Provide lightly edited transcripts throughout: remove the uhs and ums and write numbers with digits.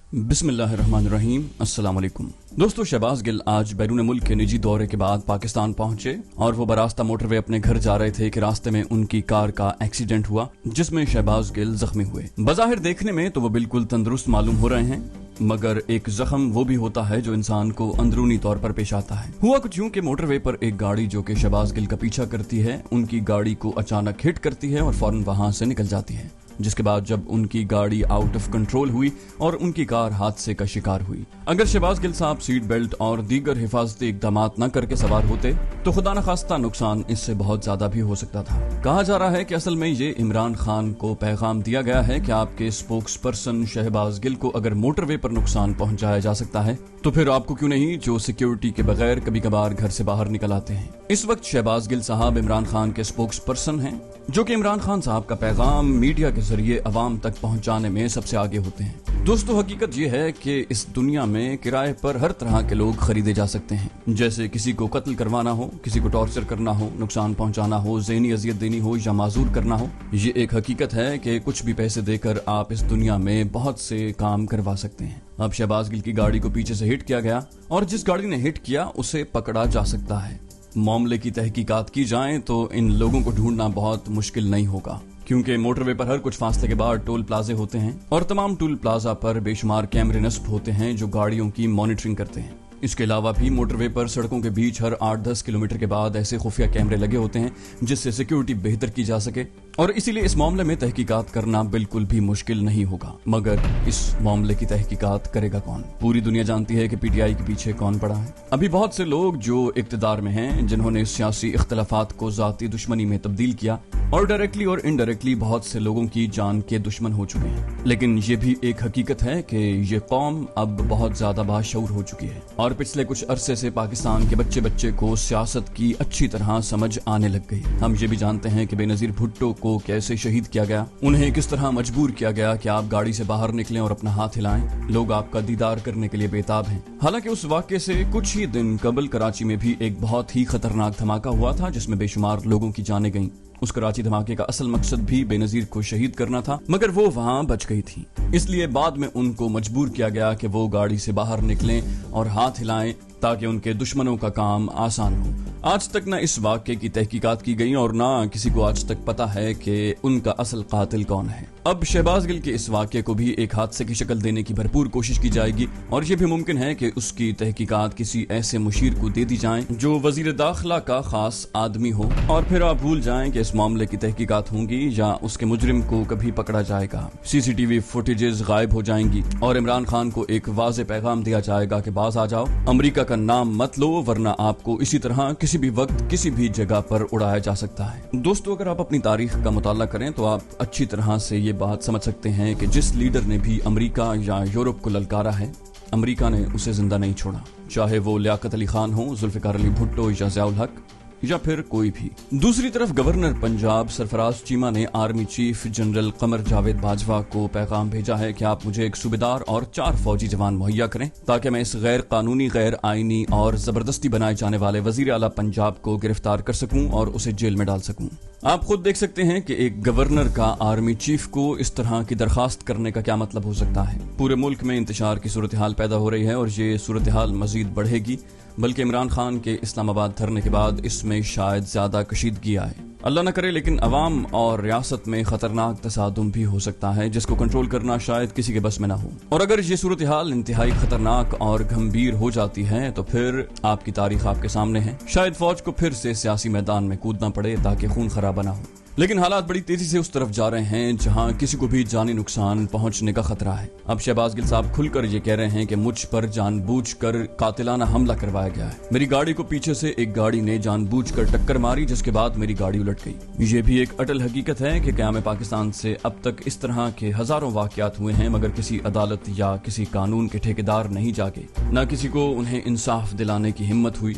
बिस्मिल्लाहिर्रहमानिर्रहीम। अस्सलाम वालेकुम दोस्तों, शहबाज गिल आज बैरून मुल्क के निजी दौरे के बाद पाकिस्तान पहुंचे और वो बरास्ता मोटरवे अपने घर जा रहे थे कि रास्ते में उनकी कार का एक्सीडेंट हुआ जिसमें शहबाज गिल जख्मी हुए। बज़ाहिर देखने में तो वो बिल्कुल तंदुरुस्त मालूम हो रहे हैं, मगर एक जख्म वो भी होता है जो इंसान को अंदरूनी तौर पर पेश आता है। हुआ कुछ यूं कि मोटरवे पर एक गाड़ी जो कि शहबाज गिल का पीछा करती है, उनकी गाड़ी को अचानक हिट करती है और फौरन वहां से निकल जाती है, जिसके बाद जब उनकी गाड़ी आउट ऑफ कंट्रोल हुई और उनकी कार हादसे का शिकार हुई। अगर शहबाज गिल साहब सीट बेल्ट और दीगर हिफाजती इकदामात न करके सवार होते तो खुदा न खास्ता नुकसान इससे बहुत ज्यादा भी हो सकता था। कहा जा रहा है कि असल में ये इमरान खान को पैगाम दिया गया है कि आपके स्पोक्स पर्सन शहबाज गिल को अगर मोटरवे पर नुकसान पहुंचाया जा सकता है तो फिर आपको क्यों नहीं, जो सिक्योरिटी के बगैर कभी कभार घर से बाहर निकल आते हैं। इस वक्त शहबाज गिल साहब इमरान खान के स्पोक्स पर्सन हैं, जो कि इमरान खान साहब का पैगाम मीडिया के जरिए अवाम तक पहुंचाने में सबसे आगे होते हैं। दोस्तों, हकीकत ये है कि इस दुनिया में किराए पर हर तरह के लोग खरीदे जा सकते हैं। जैसे किसी को कत्ल करवाना हो, किसी को टॉर्चर करना हो, नुकसान पहुंचाना हो, ज़हनी अजियत देनी हो या माजूर करना हो। ये एक हकीकत है कि कुछ भी पैसे देकर आप इस दुनिया में बहुत से काम करवा सकते हैं। अब शहबाज गिल की गाड़ी को पीछे से हिट किया गया और जिस गाड़ी ने हिट किया उसे पकड़ा जा सकता है। मामले की तहकीकात की जाए तो इन लोगों को ढूंढना बहुत मुश्किल नहीं होगा, क्योंकि मोटरवे पर हर कुछ फासले के बाद टोल प्लाजे होते हैं और तमाम टोल प्लाजा पर बेशुमार कैमरे नस्ब होते हैं जो गाड़ियों की मॉनिटरिंग करते हैं। इसके अलावा भी मोटरवे पर सड़कों के बीच हर 8-10 किलोमीटर के बाद ऐसे खुफिया कैमरे लगे होते हैं जिससे सिक्योरिटी बेहतर की जा सके, और इसीलिए इस मामले में तहकीकात करना बिल्कुल भी मुश्किल नहीं होगा। मगर इस मामले की तहकीकात करेगा कौन? पूरी दुनिया जानती है कि पीटीआई के पीछे कौन पड़ा है। अभी बहुत से लोग जो इक्तदार में हैं, जिन्होंने सियासी इख्तलाफात को जाती दुश्मनी में तब्दील किया और डायरेक्टली और इनडायरेक्टली बहुत से लोगों की जान के दुश्मन हो चुके हैं। लेकिन ये भी एक हकीकत है कि ये कौम अब बहुत ज्यादा बाशऊर हो चुकी है और पिछले कुछ अरसे से पाकिस्तान के बच्चे बच्चे को सियासत की अच्छी तरह समझ आने लग गई। हम ये भी जानते हैं कि बेनजीर भुट्टो को कैसे शहीद किया गया, उन्हें किस तरह मजबूर किया गया कि आप गाड़ी से बाहर निकलें और अपना हाथ हिलाएं। लोग आपका दीदार करने के लिए बेताब हैं। हालांकि उस वाक़े से कुछ ही दिन कबल कराची में भी एक बहुत ही खतरनाक धमाका हुआ था जिसमें बेशुमार लोगों की जानें गईं। उस कराची धमाके का असल मकसद भी बेनजीर को शहीद करना था, मगर वो वहां बच गई थी। इसलिए बाद में उनको मजबूर किया गया कि वो गाड़ी से बाहर निकलें और हाथ हिलाएं ताकि उनके दुश्मनों का काम आसान हो। आज तक न इस वाक़े की तहकीकात की गई और न किसी को आज तक पता है कि उनका असल कातिल कौन है। अब शहबाज गिल के इस वाक़े को भी एक हादसे की शक्ल देने की भरपूर कोशिश की जाएगी और ये भी मुमकिन है कि उसकी तहकीकात किसी ऐसे मुशीर को दे दी जाए जो वजीर दाखिला का खास आदमी हो, और फिर आप भूल जाएं कि इस मामले की तहकीकात होंगी या उसके मुजरिम को कभी पकड़ा जाएगा। सीसीटीवी फुटेजेस गायब हो जाएंगी और इमरान खान को एक वाज़ेह पैगाम दिया जाएगा कि बाज आ जाओ, अमेरिका का नाम मत लो, वरना आपको इसी तरह किसी भी वक्त किसी भी जगह पर उड़ाया जा सकता है। दोस्तों, अगर आप अपनी तारीख का मुताला करें तो आप अच्छी तरह से ये बात समझ सकते हैं कि जिस लीडर ने भी अमेरिका या यूरोप को ललकारा है, अमेरिका ने उसे जिंदा नहीं छोड़ा, चाहे वो लियाकत अली खान हो, जुल्फिकार अली भुट्टो या ज़ियाउल हक या फिर कोई भी। दूसरी तरफ गवर्नर पंजाब सरफराज चीमा ने army chief general Qamar Javed Bajwa को पैगाम भेजा है कि आप मुझे एक सूबेदार और 4 फौजी जवान मुहैया करें ताकि मैं इस गैर कानूनी, गैर आईनी और जबरदस्ती बनाए जाने वाले वजीर आला पंजाब को गिरफ्तार कर सकूं और उसे जेल में डाल सकूं। आप खुद देख सकते हैं कि एक गवर्नर का आर्मी चीफ को इस तरह की दरखास्त करने का क्या मतलब हो सकता है। पूरे मुल्क में इंतशार की सूरत हाल पैदा हो रही है और ये सूरत हाल मजीद बढ़ेगी, बल्कि इमरान खान के इस्लामाबाद धरने के बाद इसमें शायद ज्यादा कशीदगी आए। अल्लाह न करे, लेकिन अवाम और रियासत में खतरनाक तसादुम भी हो सकता है जिसको कंट्रोल करना शायद किसी के बस में ना हो। और अगर ये सूरत हाल इंतहाई खतरनाक और गंभीर हो जाती है तो फिर आपकी तारीख आपके सामने है। शायद फौज को फिर से सियासी मैदान में कूदना पड़े ताकि खून खराबा ना हो। लेकिन हालात बड़ी तेजी से उस तरफ जा रहे हैं जहां किसी को भी जानी नुकसान पहुंचने का खतरा है। अब शहबाज गिल साहब खुलकर ये कह रहे हैं कि मुझ पर जानबूझकर कातिलाना हमला करवाया गया है। मेरी गाड़ी को पीछे से एक गाड़ी ने जानबूझकर टक्कर मारी जिसके बाद मेरी गाड़ी उलट गई। ये भी एक अटल हकीकत है कि क़याम पाकिस्तान से अब तक इस तरह के हजारों वाकयात हुए हैं, मगर किसी अदालत या किसी कानून के ठेकेदार नहीं जागे, न किसी को उन्हें इंसाफ दिलाने की हिम्मत हुई।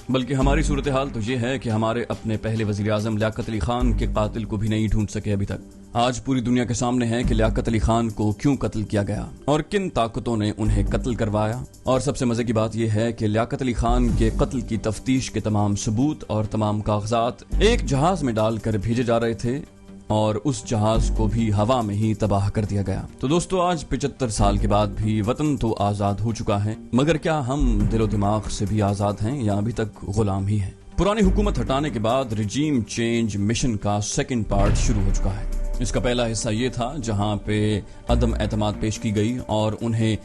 बल्कि हमारी सूरत हाल तो ये है कि हमारे अपने पहले वजीर आजम लियाकत अली खान के कातिल को भी नहीं ढूंढ सके अभी तक। आज पूरी दुनिया के सामने है कि लियाकत अली खान को क्यों कत्ल किया गया और किन ताकतों ने उन्हें कत्ल करवाया। और सबसे मजे की बात यह है कि लियाकत अली खान के कत्ल की तफ्तीश के तमाम सबूत और तमाम कागजात एक जहाज में डालकर भेजे जा रहे थे اور اس جہاز کو بھی ہوا میں ہی تباہ کر دیا گیا۔ تو دوستو آج 75 سال کے بعد بھی وطن تو آزاد ہو چکا ہے، مگر کیا ہم دل و دماغ سے بھی آزاد ہیں یا ابھی تک غلام ہی ہیں؟ پرانی حکومت ہٹانے کے بعد ریجیم چینج مشن کا سیکنڈ پارٹ شروع ہو چکا ہے۔ اس کا پہلا حصہ یہ تھا جہاں پہ عدم اعتماد پیش کی گئی اور انہیں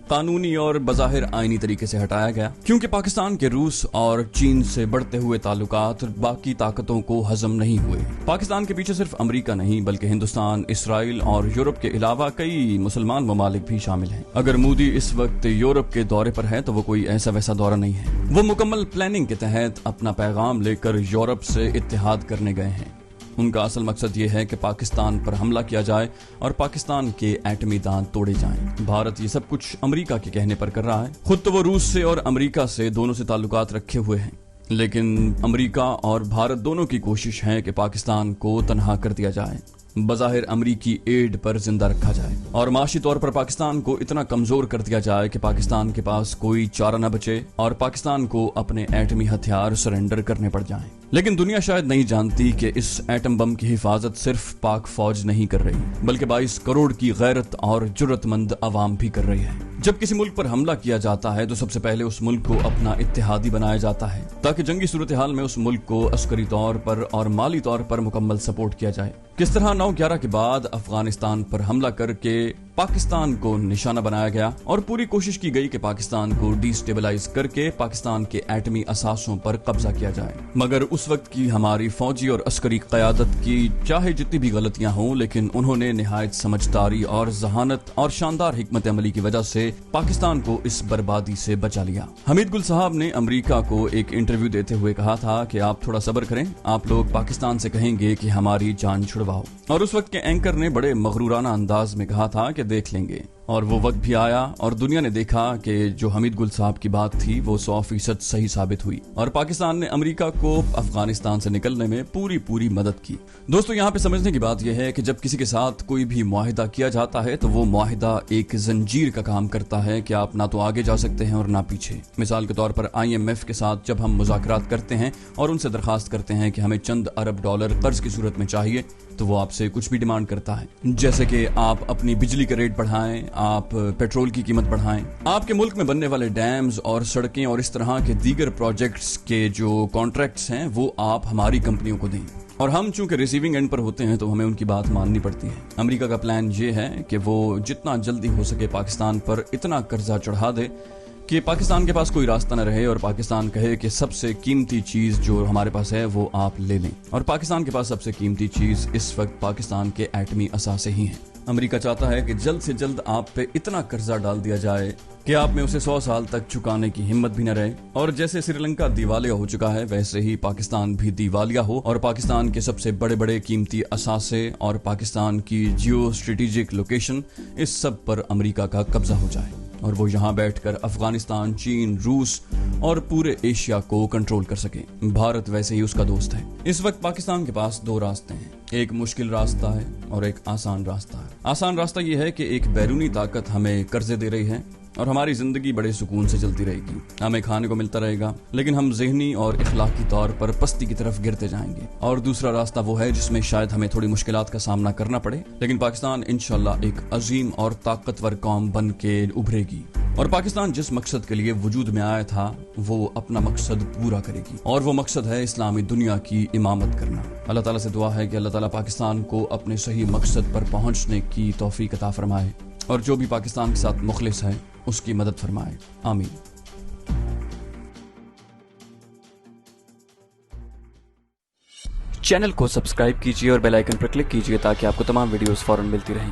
قانونی اور بظاہر آئینی طریقے سے ہٹایا گیا، کیونکہ پاکستان کے روس اور چین سے بڑھتے ہوئے تعلقات باقی طاقتوں کو ہضم نہیں ہوئے۔ پاکستان کے پیچھے صرف امریکہ نہیں بلکہ ہندوستان، اسرائیل اور یورپ کے علاوہ کئی مسلمان ممالک بھی شامل ہیں۔ اگر مودی اس وقت یورپ کے دورے پر ہے تو وہ کوئی ایسا ویسا دورہ نہیں ہے، وہ مکمل پلاننگ کے تحت اپنا پیغام لے کر یورپ سے اتحاد کرنے گئے ہیں۔ ان کا اصل مقصد یہ ہے کہ پاکستان پر حملہ کیا جائے اور پاکستان کے ایٹمی دانت توڑے جائیں۔ بھارت یہ سب کچھ امریکہ کے کہنے پر کر رہا ہے، خود تو وہ روس سے اور امریکہ سے دونوں سے تعلقات رکھے ہوئے ہیں، لیکن امریکہ اور بھارت دونوں کی کوشش ہے کہ پاکستان کو تنہا کر دیا جائے، بظاہر امریکی ایڈ پر زندہ رکھا جائے اور معاشی طور پر پاکستان کو اتنا کمزور کر دیا جائے کہ پاکستان کے پاس کوئی چارہ نہ بچے اور پاکستان کو اپنے ایٹمی ہتھیار سرنڈر کرنے پڑ جائیں۔ لیکن دنیا شاید نہیں جانتی کہ اس ایٹم بم کی حفاظت صرف پاک فوج نہیں کر رہی بلکہ 22 کروڑ کی غیرت اور جرت مند عوام بھی کر رہی ہے۔ جب کسی ملک پر حملہ کیا جاتا ہے تو سب سے پہلے اس ملک کو اپنا اتحادی بنایا جاتا ہے تاکہ جنگی صورتحال میں اس ملک کو عسکری طور پر اور مالی طور پر مکمل سپورٹ کیا جائے۔ کس طرح 9/11 کے بعد افغانستان پر حملہ کر کے پاکستان کو نشانہ بنایا گیا اور پوری کوشش کی گئی کہ پاکستان کو ڈی سٹیبلائز کر کے پاکستان کے ایٹمی اثاثوں پر قبضہ کیا جائے، مگر اس وقت کی ہماری فوجی اور عسکری قیادت کی چاہے جتنی بھی غلطیاں ہوں لیکن انہوں نے نہایت سمجھداری اور ذہانت اور شاندار حکمت عملی کی وجہ سے پاکستان کو اس بربادی سے بچا لیا۔ حمید گل صاحب نے امریکہ کو ایک انٹرویو دیتے ہوئے کہا تھا کہ آپ تھوڑا صبر کریں، آپ لوگ پاکستان سے کہیں گے کہ ہماری جان چھڑواؤ، اور اس وقت کے اینکر نے بڑے مغرورانہ انداز میں کہا تھا کہ دیکھ لیں گے، اور وہ وقت بھی آیا اور دنیا نے دیکھا کہ جو حمید گل صاحب کی بات تھی وہ 100% صحیح ثابت ہوئی اور پاکستان نے امریکہ کو افغانستان سے نکلنے میں پوری مدد کی۔ دوستو یہاں پہ سمجھنے کی بات یہ ہے کہ جب کسی کے ساتھ کوئی بھی معاہدہ کیا جاتا ہے تو وہ معاہدہ ایک زنجیر کا کام کرتا ہے کہ آپ نہ تو آگے جا سکتے ہیں اور نہ پیچھے۔ مثال کے طور پر IMF کے ساتھ جب ہم مذاکرات کرتے ہیں اور ان سے درخواست کرتے ہیں کہ ہمیں چند ارب ڈالر قرض کی صورت میں چاہیے تو وہ آپ سے کچھ بھی ڈیمانڈ کرتا ہے، جیسے کہ آپ اپنی بجلی کا ریٹ بڑھائیں، آپ پیٹرول کی قیمت بڑھائیں، آپ کے ملک میں بننے والے ڈیمز اور سڑکیں اور اس طرح کے دیگر پروجیکٹس کے جو کانٹریکٹس ہیں وہ آپ ہماری کمپنیوں کو دیں، اور ہم چونکہ ریسیونگ اینڈ پر ہوتے ہیں تو ہمیں ان کی بات ماننی پڑتی ہے۔ امریکہ کا پلان یہ ہے کہ وہ جتنا جلدی ہو سکے پاکستان پر اتنا قرضہ چڑھا دے کہ پاکستان کے پاس کوئی راستہ نہ رہے اور پاکستان کہے کہ سب سے قیمتی چیز جو ہمارے پاس ہے وہ آپ لے لیں، اور پاکستان کے پاس سب سے قیمتی چیز اس وقت پاکستان کے ایٹمی اثاثے ہی ہیں۔ امریکہ چاہتا ہے کہ جلد سے جلد آپ پہ اتنا قرضہ ڈال دیا جائے کہ آپ میں اسے 100 سال تک چکانے کی ہمت بھی نہ رہے، اور جیسے سری لنکا دیوالیہ ہو چکا ہے ویسے ہی پاکستان بھی دیوالیہ ہو اور پاکستان کے سب سے بڑے قیمتی اثاثے اور پاکستان کی جیو اسٹریٹجک لوکیشن اس سب پر امریکہ کا قبضہ ہو جائے اور وہ یہاں بیٹھ کر افغانستان، چین، روس اور پورے ایشیا کو کنٹرول کر سکے۔ بھارت ویسے ہی اس کا دوست ہے۔ اس وقت پاکستان کے پاس 2 راستے ہیں، ایک مشکل راستہ ہے اور ایک آسان راستہ ہے۔ آسان راستہ یہ ہے کہ ایک بیرونی طاقت ہمیں قرضے دے رہی ہے اور ہماری زندگی بڑے سکون سے چلتی رہے گی، ہمیں کھانے کو ملتا رہے گا، لیکن ہم ذہنی اور اخلاقی طور پر پستی کی طرف گرتے جائیں گے۔ اور دوسرا راستہ وہ ہے جس میں شاید ہمیں تھوڑی مشکلات کا سامنا کرنا پڑے، لیکن پاکستان انشاءاللہ ایک عظیم اور طاقتور قوم بن کے ابھرے گی، اور پاکستان جس مقصد کے لیے وجود میں آیا تھا وہ اپنا مقصد پورا کرے گی، اور وہ مقصد ہے اسلامی دنیا کی امامت کرنا۔ اللہ تعالیٰ سے دعا ہے کہ اللہ تعالیٰ پاکستان کو اپنے صحیح مقصد پر پہنچنے کی توفیق عطا فرمائے، اور جو بھی پاکستان کے ساتھ مخلص ہے اس کی مدد فرمائے، آمین۔ چینل کو سبسکرائب کیجیے اور بیل آئیکن پر کلک کیجیے تاکہ آپ کو تمام ویڈیوز فوراً ملتی رہیں۔